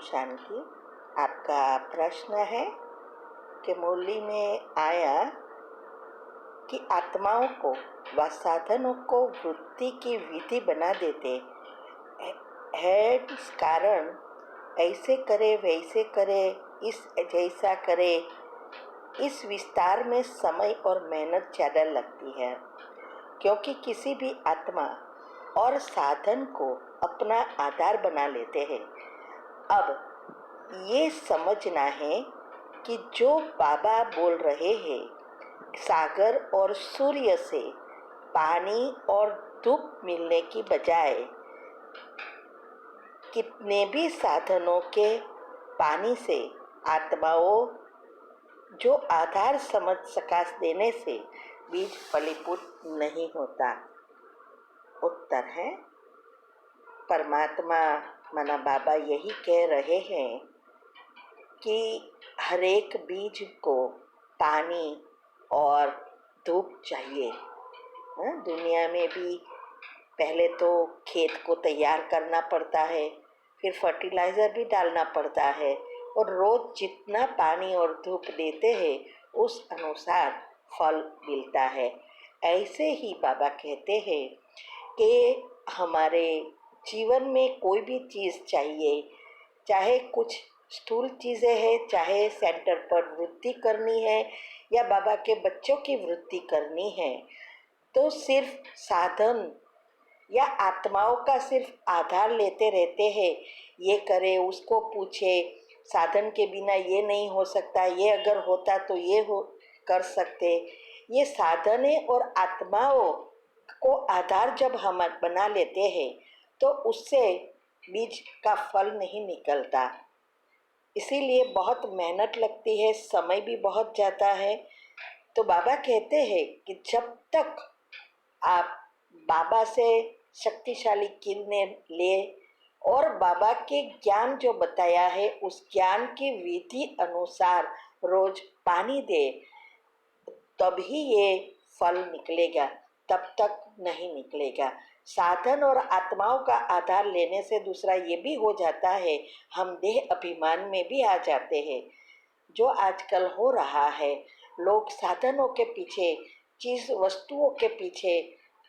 शांति। आपका प्रश्न है कि मुरली में आया कि आत्माओं को व साधनों को वृत्ति की विधि बना देते है। इस कारण ऐसे करे वैसे करे, इस जैसा करे, इस विस्तार में समय और मेहनत ज़्यादा लगती है, क्योंकि किसी भी आत्मा और साधन को अपना आधार बना लेते हैं। अब ये समझना है कि जो बाबा बोल रहे हैं, सागर और सूर्य से पानी और धूप मिलने की बजाय कितने भी साधनों के पानी से आत्माओं जो आधार समझ सकाश देने से बीज फलीभूत नहीं होता। उत्तर है, परमात्मा माना बाबा यही कह रहे हैं कि हर एक बीज को पानी और धूप चाहिए। दुनिया में भी पहले तो खेत को तैयार करना पड़ता है, फिर फर्टिलाइज़र भी डालना पड़ता है, और रोज़ जितना पानी और धूप देते हैं उस अनुसार फल मिलता है। ऐसे ही बाबा कहते हैं कि हमारे जीवन में कोई भी चीज़ चाहिए, चाहे कुछ स्थूल चीज़ें हैं, चाहे सेंटर पर वृत्ति करनी है या बाबा के बच्चों की वृत्ति करनी है, तो सिर्फ साधन या आत्माओं का सिर्फ आधार लेते रहते हैं। ये करे, उसको पूछे, साधन के बिना ये नहीं हो सकता, ये अगर होता तो ये हो कर सकते। ये साधनें और आत्माओं को आधार जब हम बना लेते हैं तो उससे बीज का फल नहीं निकलता। इसीलिए बहुत मेहनत लगती है, समय भी बहुत जाता है। तो बाबा कहते हैं कि जब तक आप बाबा से शक्तिशाली किरणें ले और बाबा के ज्ञान जो बताया है उस ज्ञान की विधि अनुसार रोज पानी दे, तभी ये फल निकलेगा, तब तक नहीं निकलेगा। साधन और आत्माओं का आधार लेने से दूसरा ये भी हो जाता है, हम देह अभिमान में भी आ जाते हैं। जो आजकल हो रहा है, लोग साधनों के पीछे, चीज़ वस्तुओं के पीछे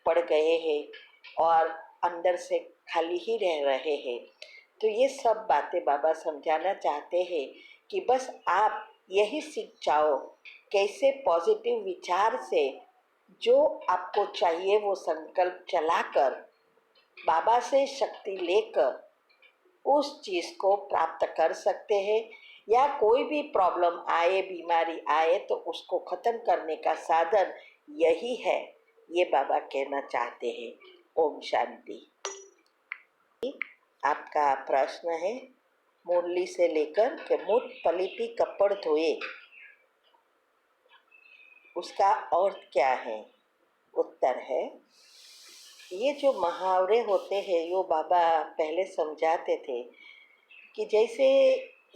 पड़ गए हैं और अंदर से खाली ही रह रहे हैं। तो ये सब बातें बाबा समझाना चाहते हैं कि बस आप यही सीख जाओ, कैसे पॉजिटिव विचार से जो आपको चाहिए वो संकल्प चलाकर बाबा से शक्ति लेकर उस चीज़ को प्राप्त कर सकते हैं। या कोई भी प्रॉब्लम आए, बीमारी आए, तो उसको ख़त्म करने का साधन यही है, ये बाबा कहना चाहते हैं। ओम शांति। आपका प्रश्न है मुरली से लेकर के मुठ पलीती कपड़ धोए, उसका अर्थ क्या है? उत्तर है, ये जो मुहावरे होते हैं यो बाबा पहले समझाते थे कि जैसे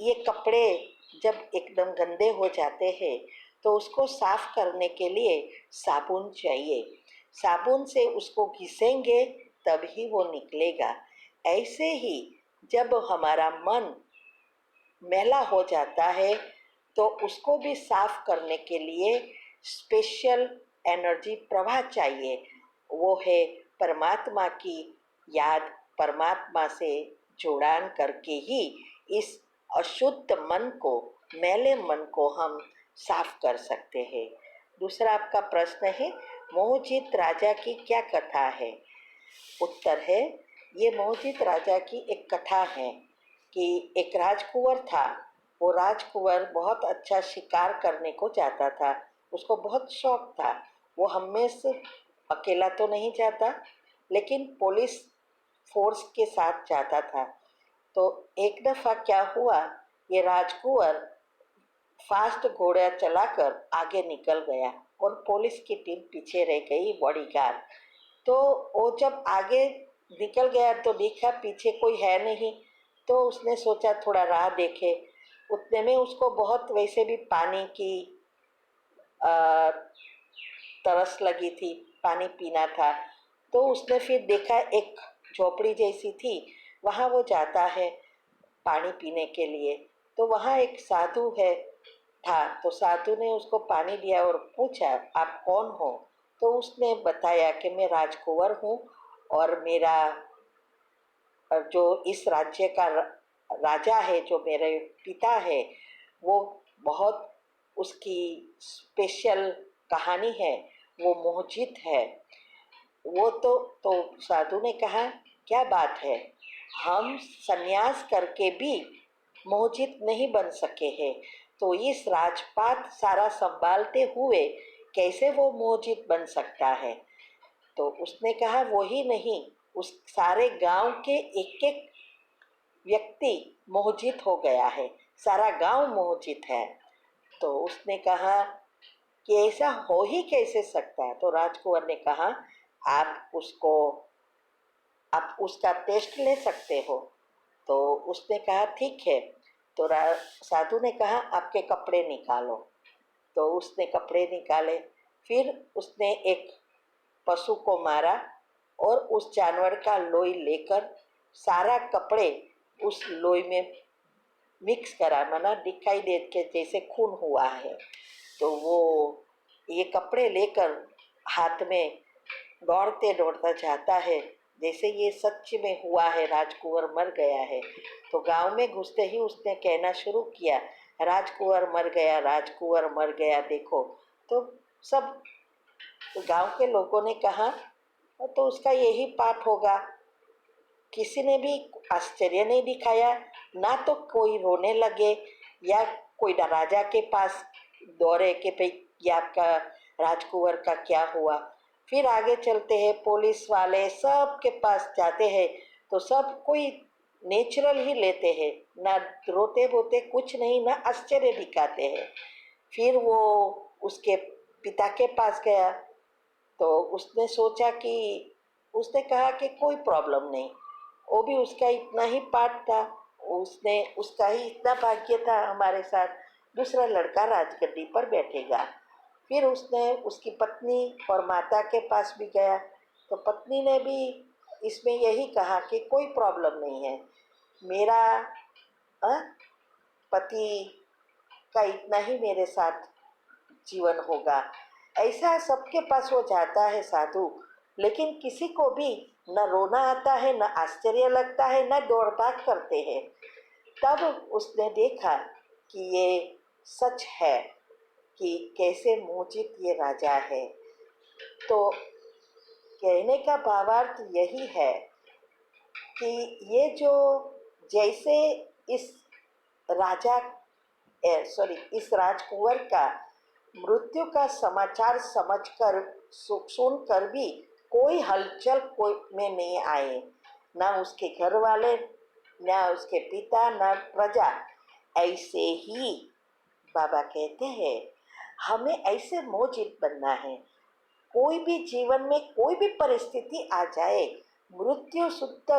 ये कपड़े जब एकदम गंदे हो जाते हैं तो उसको साफ करने के लिए साबुन चाहिए, साबुन से उसको घिसेंगे तभी वो निकलेगा। ऐसे ही जब हमारा मन मैला हो जाता है तो उसको भी साफ करने के लिए स्पेशल एनर्जी प्रवाह चाहिए, वो है परमात्मा की याद, परमात्मा से जुड़ान करके ही इस अशुद्ध मन को, मैले मन को हम साफ कर सकते हैं। दूसरा आपका प्रश्न है मोहजित राजा की क्या कथा है? उत्तर है, ये मोहजित राजा की एक कथा है कि एक राजकुंवर था। वो राजकुंवर बहुत अच्छा शिकार करने को जाता था, उसको बहुत शौक था। वो हमेशा अकेला तो नहीं जाता, लेकिन पुलिस फोर्स के साथ जाता था। तो एक दफ़ा क्या हुआ, ये राजकुंवर फास्ट घोड़ा चलाकर आगे निकल गया और पुलिस की टीम पीछे रह गई, बॉडीगार्ड। तो वो जब आगे निकल गया तो देखा पीछे कोई है नहीं, तो उसने सोचा थोड़ा राह देखे। उतने में उसको बहुत वैसे भी पानी की तरस लगी थी, पानी पीना था। तो उसने फिर देखा एक झोपड़ी जैसी थी, वहाँ वो जाता है। पानी पीने के लिए। तो वहाँ एक साधु है था, तो साधु ने उसको पानी दिया और पूछा आप कौन हो? तो उसने बताया कि मैं राजकुंवर हूँ और मेरा जो इस राज्य का राजा है, जो मेरे पिता है, वो बहुत उसकी स्पेशल कहानी है, वो मोहजित है। वो तो साधु ने कहा क्या बात है, हम सन्यास करके भी मोहजित नहीं बन सके हैं, तो इस राजपाट सारा संभालते हुए कैसे वो मोहजित बन सकता है? तो उसने कहा वो ही नहीं, उस सारे गांव के एक एक व्यक्ति मोहजित हो गया है, सारा गांव मोहजित है। तो उसने कहा कि ऐसा हो ही कैसे सकता है? तो राजकुंवर ने कहा आप उसका टेस्ट ले सकते हो। तो उसने कहा ठीक है। तो साधु ने कहा आपके कपड़े निकालो। तो उसने कपड़े निकाले। फिर उसने एक पशु को मारा और उस जानवर का लोई लेकर सारा कपड़े उस लोई में मिक्स करा, माना दिखाई दे के जैसे खून हुआ है। तो वो ये कपड़े लेकर हाथ में दौड़ते दौड़ता जाता है, जैसे ये सच में हुआ है, राजकुंवर मर गया है। तो गांव में घुसते ही उसने कहना शुरू किया राजकुंवर मर गया, राजकुंवर मर गया, देखो। तो सब गांव के लोगों ने कहा तो उसका यही पाठ होगा। किसी ने भी आश्चर्य नहीं दिखाया, ना तो कोई रोने लगे या कोई राजा के पास दौड़े कि भाई ये आपका राजकुंवर का क्या हुआ। फिर आगे चलते हैं, पुलिस वाले सब के पास जाते हैं तो सब कोई नेचुरल ही लेते हैं, ना रोते बोते कुछ नहीं, ना आश्चर्य दिखाते हैं। फिर वो उसके पिता के पास गया तो उसने सोचा कि उसने कहा कि कोई प्रॉब्लम नहीं, वो भी उसका इतना ही पाठ था, उसने उसका ही इतना भाग्य था, हमारे साथ दूसरा लड़का राजगद्दी पर बैठेगा। फिर उसने उसकी पत्नी और माता के पास भी गया तो पत्नी ने भी इसमें यही कहा कि कोई प्रॉब्लम नहीं है, मेरा पति का इतना ही मेरे साथ जीवन होगा। ऐसा सबके पास वो जाता है साधु, लेकिन किसी को भी न रोना आता है, न आश्चर्य लगता है, न दौड़ भाग करते हैं। तब उसने देखा कि ये सच है कि कैसे मोहजित ये राजा है। तो कहने का भावार्थ यही है कि ये जो जैसे इस राजा इस राजकुंवर का मृत्यु का समाचार समझकर सुनकर भी कोई हलचल कोई में नहीं आए, ना उसके घर वाले, ना उसके पिता, ना प्रजा। ऐसे ही बाबा कहते हैं हमें ऐसे मोहजित बनना है। कोई भी जीवन में कोई भी परिस्थिति आ जाए, मृत्यु सुध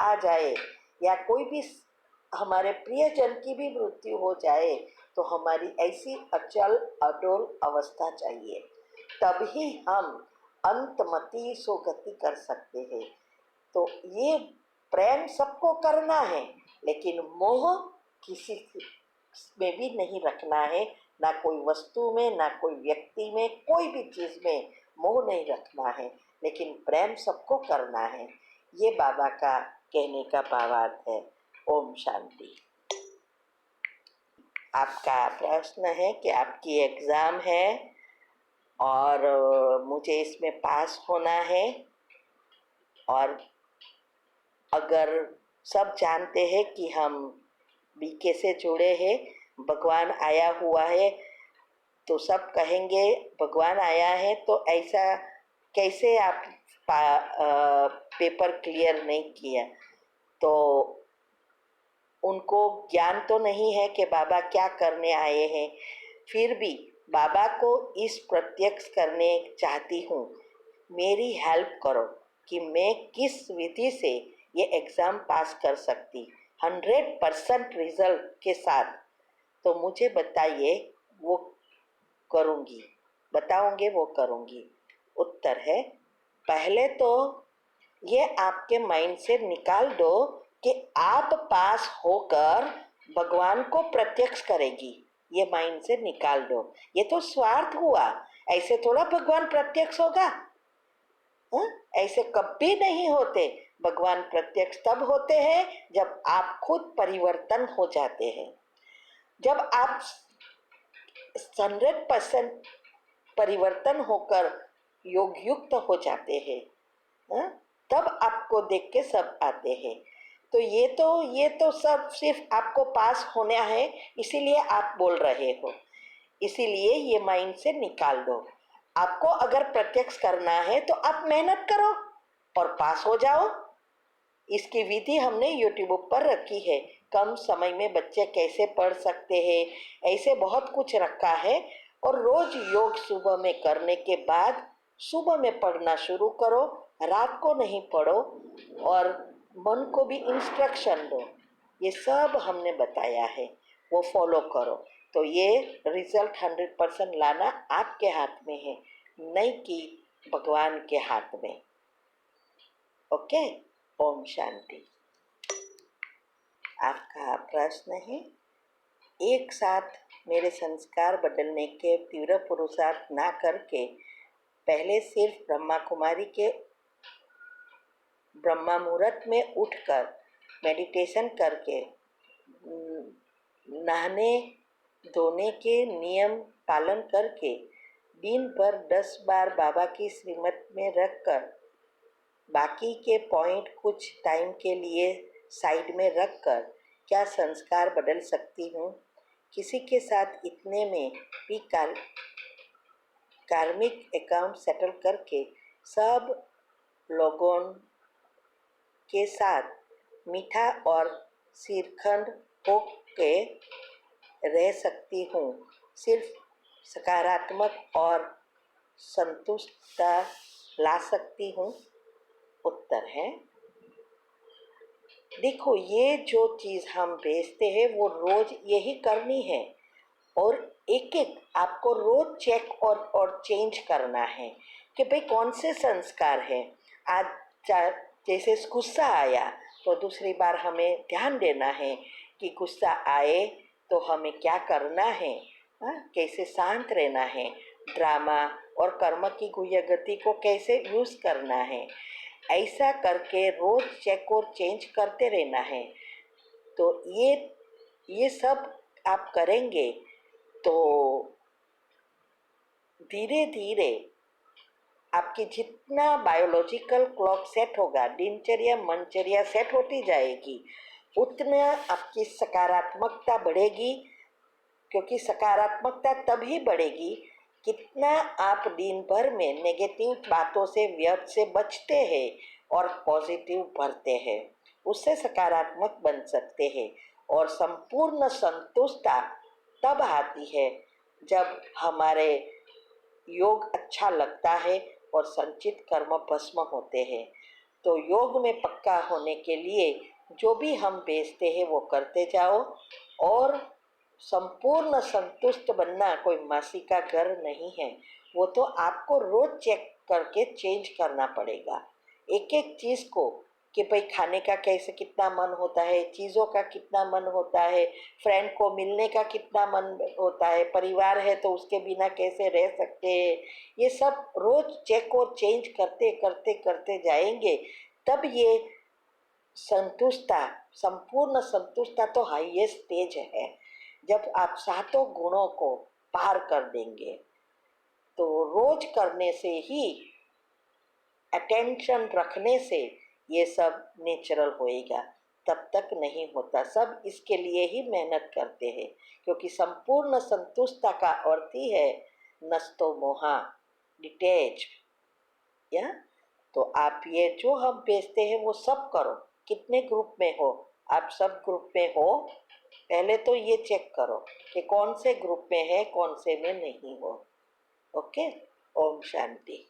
आ जाए या कोई भी हमारे प्रियजन की भी मृत्यु हो जाए, तो हमारी ऐसी अचल अडोल अवस्था चाहिए, तभी हम अंतमति सुगति कर सकते हैं। तो ये प्रेम सबको करना है, लेकिन मोह किसी में भी नहीं रखना है, ना कोई वस्तु में, ना कोई व्यक्ति में, कोई भी चीज़ में मोह नहीं रखना है, लेकिन प्रेम सबको करना है। ये बाबा का कहने का भावार्थ है। ओम शांति। आपका प्रश्न है कि आपकी एग्ज़ाम है और मुझे इसमें पास होना है, और अगर सब जानते हैं कि हम बीके से जुड़े हैं, भगवान आया हुआ है, तो सब कहेंगे भगवान आया है, तो ऐसा कैसे आप पेपर क्लियर नहीं किया? तो उनको ज्ञान तो नहीं है कि बाबा क्या करने आए हैं। फिर भी बाबा को इस प्रत्यक्ष करने चाहती हूँ, मेरी हेल्प करो कि मैं किस विधि से ये एग्ज़ाम पास कर सकती 100% रिजल्ट के साथ। तो मुझे बताइए, वो करूँगी, बताओगे वो करूँगी। उत्तर है, पहले तो ये आपके माइंड से निकाल दो कि आप पास होकर भगवान को प्रत्यक्ष करेगी, ये माइंड से निकाल दो। ये तो स्वार्थ हुआ, ऐसे थोड़ा भगवान प्रत्यक्ष होगा। ऐसे कभी नहीं होते। भगवान प्रत्यक्ष तब होते हैं जब आप खुद परिवर्तन हो जाते हैं। जब आप 100% परिवर्तन होकर योग युक्त हो जाते हैं, तब आपको देख के सब आते हैं। तो ये तो सब सिर्फ आपको पास होना है, इसीलिए आप बोल रहे हो। इसीलिए ये माइंड से निकाल दो। आपको अगर प्रत्यक्ष करना है तो आप मेहनत करो और पास हो जाओ। इसकी विधि हमने यूट्यूब पर रखी है। कम समय में बच्चे कैसे पढ़ सकते हैं, ऐसे बहुत कुछ रखा है। और रोज योग सुबह में करने के बाद सुबह में पढ़ना शुरू करो, रात को नहीं पढ़ो, और मन को भी इंस्ट्रक्शन दो। ये सब हमने बताया है, वो फॉलो करो। तो ये रिजल्ट 100% लाना आपके हाथ में है, नहीं कि भगवान के हाथ में। ओके, ओम शांति। आपका प्रश्न है, एक साथ मेरे संस्कार बदलने के तीव्र पुरुषार्थ ना करके पहले सिर्फ ब्रह्मा कुमारी के ब्रह्मा मुहूर्त में उठकर मेडिटेशन करके नहाने धोने के नियम पालन करके दिन भर 10 बार बाबा की श्रीमत में रखकर बाकी के पॉइंट कुछ टाइम के लिए साइड में रखकर क्या संस्कार बदल सकती हूँ? किसी के साथ इतने में भी कार्मिक अकाउंट सेटल करके सब लोगों के साथ मीठा और श्रीखंड हो के रह सकती हूँ। सिर्फ सकारात्मक और संतुष्टता ला सकती हूँ। उत्तर है, देखो, ये जो चीज़ हम बेचते हैं वो रोज यही करनी है, और एक एक आपको रोज चेक और चेंज करना है कि भाई कौन से संस्कार है। आज जैसे गुस्सा आया तो दूसरी बार हमें ध्यान देना है कि गुस्सा आए तो हमें क्या करना है, कैसे शांत रहना है, ड्रामा और कर्म की गुह्य गति को कैसे यूज़ करना है। ऐसा करके रोज चेक और चेंज करते रहना है। तो ये सब आप करेंगे तो धीरे धीरे आपकी जितना बायोलॉजिकल क्लॉक सेट होगा, दिनचर्या मनचर्या सेट होती जाएगी, उतना आपकी सकारात्मकता बढ़ेगी। क्योंकि सकारात्मकता तभी बढ़ेगी कितना आप दिन भर में नेगेटिव बातों से व्यर्थ से बचते हैं और पॉजिटिव भरते हैं, उससे सकारात्मक बन सकते हैं। और संपूर्ण संतुष्टता तब आती है जब हमारे योग अच्छा लगता है और संचित कर्म भस्म होते हैं। तो योग में पक्का होने के लिए जो भी हम बेचते हैं वो करते जाओ, और संपूर्ण संतुष्ट बनना कोई मासी का घर नहीं है। वो तो आपको रोज चेक करके चेंज करना पड़ेगा एक एक चीज़ को, कि भाई खाने का कैसे कितना मन होता है, चीज़ों का कितना मन होता है, फ्रेंड को मिलने का कितना मन होता है, परिवार है तो उसके बिना कैसे रह सकते हैं। ये सब रोज चेक और चेंज करते करते करते जाएंगे, तब ये संतुष्टता, संपूर्ण संतुष्टता तो हाईएस्ट स्टेज है। जब आप सातों गुणों को पार कर देंगे तो रोज करने से ही, अटेंशन रखने से ये सब नेचुरल होएगा, तब तक नहीं होता। सब इसके लिए ही मेहनत करते हैं, क्योंकि संपूर्ण संतुष्टता का अर्थ ही है नस्तो मोहा, डिटैच। या तो आप ये जो हम बेचते हैं वो सब करो। कितने ग्रुप में हो आप? सब ग्रुप में हो, पहले तो ये चेक करो कि कौन से ग्रुप में है, कौन से में नहीं हो। ओके, ओम शांति।